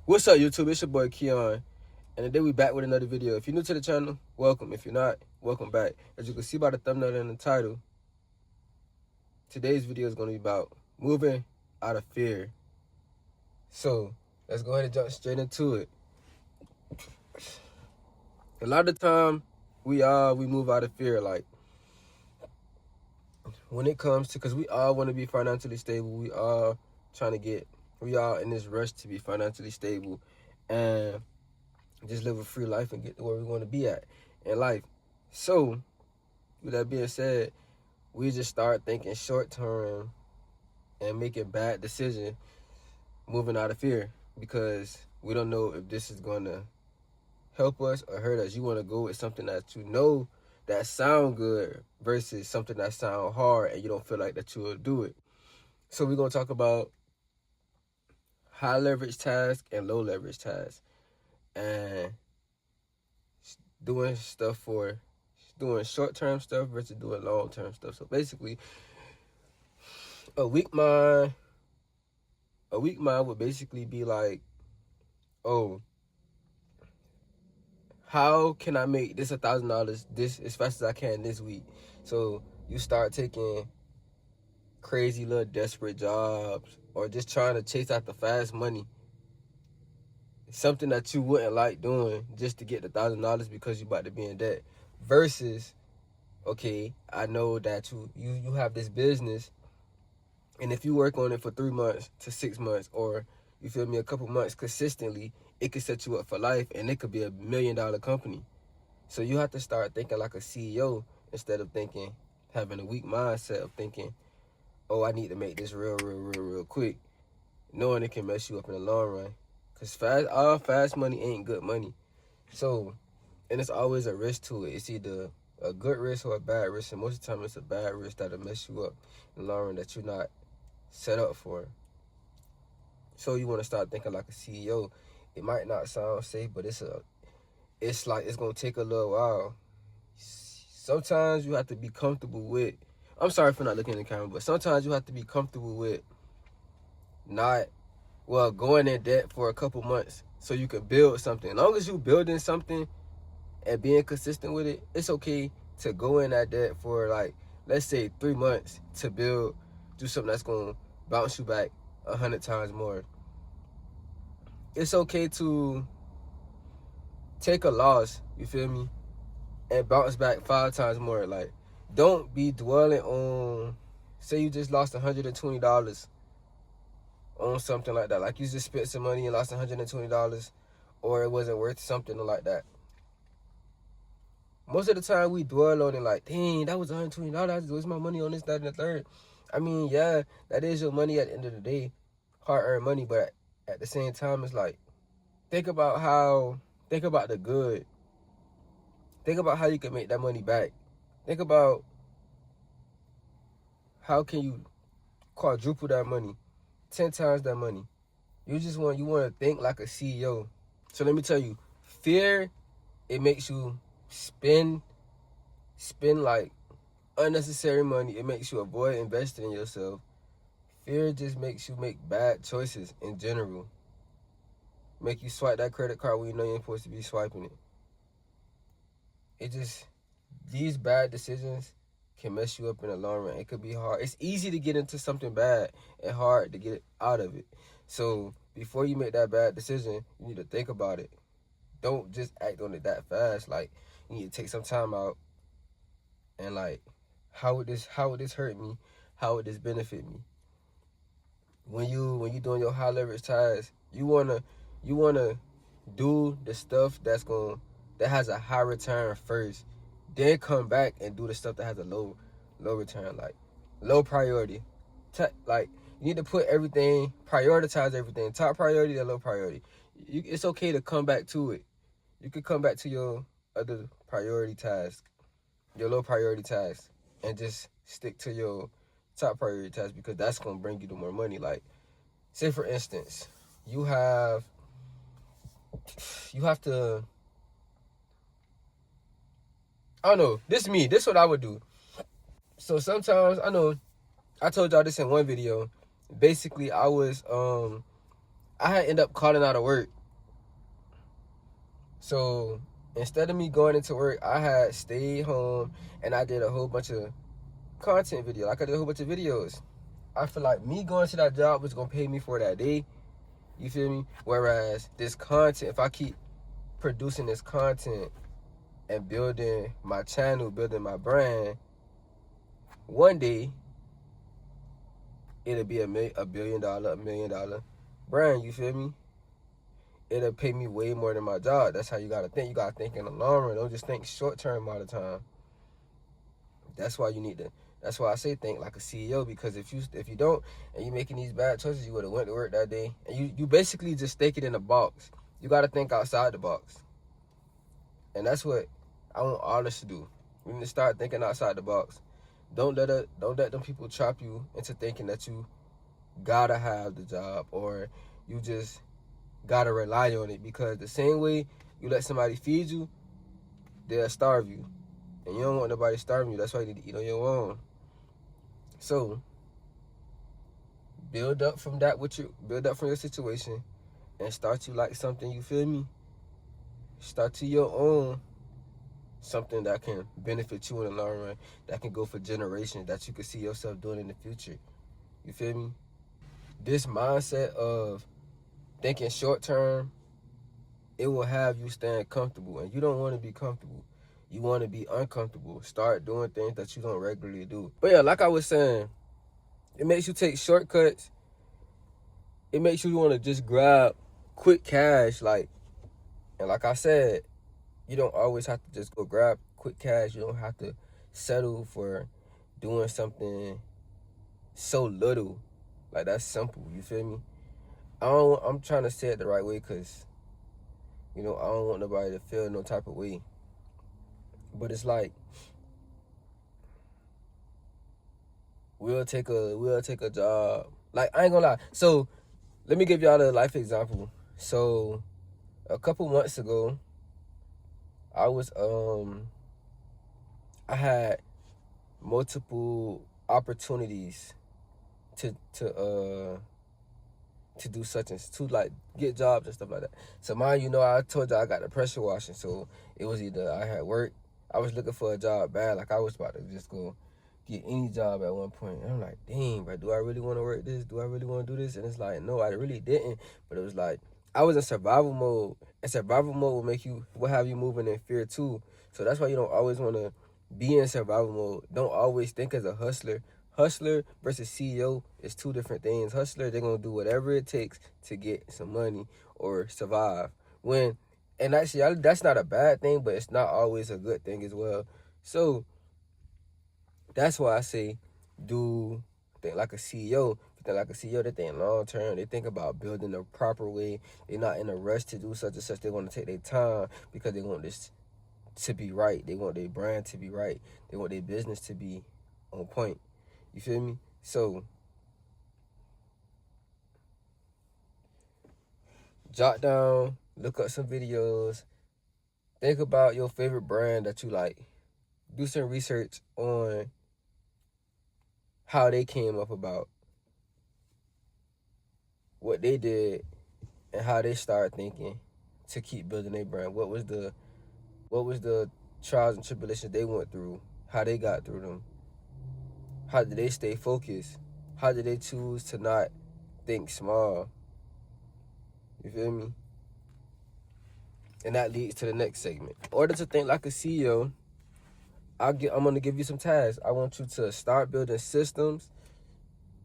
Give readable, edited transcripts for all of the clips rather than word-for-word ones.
What's up, YouTube? It's your boy Keon, and today we back with another video. If you're new to the channel, welcome. If you're not, welcome back. As you can see by the thumbnail and the title, today's video is going to be about moving out of fear. So let's go ahead and jump straight into it. A lot of the time, we move out of fear, like when it comes to, because we all want to be financially stable. We all in this rush to be financially stable and just live a free life and get to where we want to be at in life. So, with that being said, we just start thinking short term and making bad decisions, moving out of fear, because we don't know if this is going to help us or hurt us. You want to go with something that you know that sound good versus something that sound hard and you don't feel like that you will do it. So we're going to talk about high leverage tasks and low leverage tasks, and doing short-term stuff versus doing long-term stuff. So basically, a weak mind would basically be like, oh, how can I make this $1,000 this as fast as I can this week? So you start taking crazy little desperate jobs or just trying to chase after fast money. Something that you wouldn't like doing just to get the $1,000 because you about to be in debt. Versus, okay, I know that you have this business, and if you work on it for 3 months to 6 months, or you feel me, a couple months consistently, it could set you up for life, and it could be $1 million company. So you have to start thinking like a CEO instead of having a weak mindset of thinking, oh, I need to make this real quick, knowing it can mess you up in the long run. Because all fast money ain't good money. So, and it's always a risk to it. It's either a good risk or a bad risk, and most of the time it's a bad risk that'll mess you up in the long run that you're not set up for. So you want to start thinking like a CEO. It might not sound safe, but it's gonna take a little while. Sometimes you have to be comfortable with, I'm sorry for not looking in the camera, but sometimes you have to be comfortable with going in debt for a couple months so you can build something. As long as you building something and being consistent with it, it's okay to go in that debt for, like, let's say 3 months to do something that's gonna bounce you back 100 times more. It's okay to take a loss, you feel me, and bounce back 5 times more. Like, don't be dwelling on, say you just lost $120 on something like that. Like, you just spent some money and lost $120, or it wasn't worth something like that. Most of the time we dwell on it like, dang, that was $120. Where's my money on this, that, and the third? I mean, yeah, that is your money at the end of the day, hard-earned money, but at the same time, it's like, think about the good. Think about how you can make that money back. Think about how can you quadruple that money, 10 times that money. You want to think like a CEO. So let me tell you, fear, it makes you spend like unnecessary money. It makes you avoid investing in yourself. Fear just makes you make bad choices in general. Make you swipe that credit card when you know you're supposed to be swiping it. These bad decisions can mess you up in the long run. It could be hard. It's easy to get into something bad and hard to get out of it. So before you make that bad decision, you need to think about it. Don't just act on it that fast. Like, you need to take some time out and, like, how would this hurt me? How would this benefit me? When you doing your high leverage tasks, you wanna do the stuff that has a high return first, then come back and do the stuff that has a low return, like low priority. Like, you need to prioritize everything. Top priority to low priority. It's okay to come back to it. You could come back to your other priority task, your low priority task, and just stick to your top priority task, because that's gonna bring you the more money. Like, say for instance, you have to, I don't know, this is what I would do. So sometimes, I know I told y'all this in one video. Basically, I I had end up calling out of work. So instead of me going into work, I had stayed home and I did a whole bunch of content video. Like I did a whole bunch of videos. I feel like me going to that job was gonna pay me for that day. You feel me? Whereas this content, if I keep producing this content and building my channel, building my brand, one day it'll be a $1 million brand. You feel me? It'll pay me way more than my job. That's how you gotta think. You gotta think in the long run. Don't just think short term all the time. That's why you need to. That's why I say think like a CEO, because if you don't and you making these bad choices, you would have went to work that day and you basically just stick it in a box. You gotta think outside the box, and that's what I want all of us to do. We need to start thinking outside the box. Don't let them people trap you into thinking that you gotta have the job or you just gotta rely on it, because the same way you let somebody feed you, they'll starve you. And you don't want nobody starving you. That's why you need to eat on your own. So build up from your situation and start you like something, you feel me? Start to your own something that can benefit you in the long run, that can go for generations, that you can see yourself doing in the future. You feel me? This mindset of thinking short term, it will have you staying comfortable, and you don't want to be comfortable. You want to be uncomfortable. Start doing things that you don't regularly do. But yeah, like I was saying, it makes you take shortcuts. It makes you want to just grab quick cash. And like I said, you don't always have to just go grab quick cash. You don't have to settle for doing something so little. Like, that's simple. You feel me? I'm trying to say it the right way, because, I don't want nobody to feel no type of way. But it's like, we'll take a job. Like, I ain't gonna lie. So let me give y'all a life example. So a couple months ago, I had multiple opportunities to do such and to like get jobs and stuff like that. So mind you, I told you I got the pressure washing. So it was either I had work. I was looking for a job bad. Like, I was about to just go get any job at one point. And I'm like, dang, bro, do I really want to work this? Do I really want to do this? And it's like, no, I really didn't. But it was like, I was in survival mode. And survival mode will have you moving in fear too. So that's why you don't always want to be in survival mode. Don't always think as a hustler. Hustler versus CEO is two different things. Hustler, they're going to do whatever it takes to get some money or survive. And actually, that's not a bad thing, but it's not always a good thing as well. So that's why I say think like a CEO. Think like a CEO, they think long term. They think about building the proper way. They're not in a rush to do such and such. They want to take their time because they want this to be right. They want their brand to be right. They want their business to be on point. You feel me? So jot down, look up some videos, think about your favorite brand that you like. Do some research on how they came up about what they did and how they started thinking to keep building their brand. What was the trials and tribulations they went through? How they got through them? How did they stay focused? How did they choose to not think small? You feel me? And that leads to the next segment. In order to think like a CEO, I'm going to give you some tasks. I want you to start building systems,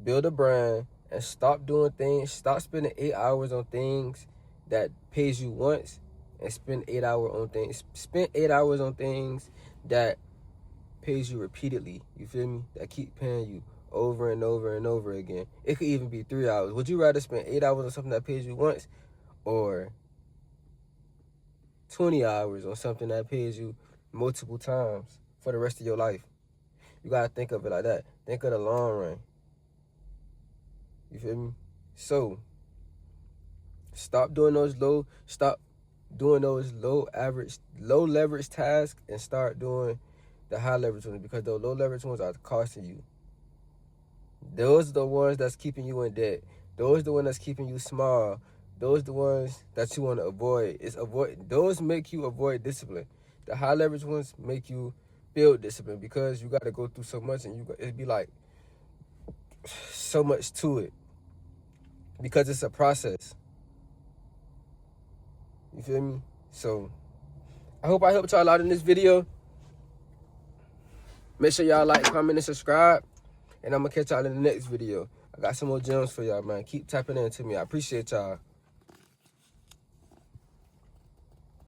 build a brand, and stop spending 8 hours on things that pays you once, and spend 8 hours on things that pays you repeatedly. You feel me? That keep paying you over and over and over again. It could even be 3 hours. Would you rather spend 8 hours on something that pays you once, or 20 hours on something that pays you multiple times for the rest of your life? You gotta think of it like that. Think of the long run. You feel me? So stop doing those low leverage tasks and start doing the high leverage ones, because those low leverage ones are costing you. Those are the ones that's keeping you in debt. Those are the ones that's keeping you small. those the ones that you want to avoid. Those make you avoid discipline. The high leverage ones make you build discipline because you got to go through so much, and it'd be like so much to it because it's a process. You feel me? So I hope I helped y'all out in this video. Make sure y'all like, comment, and subscribe. And I'm going to catch y'all in the next video. I got some more gems for y'all, man. Keep tapping into me. I appreciate y'all.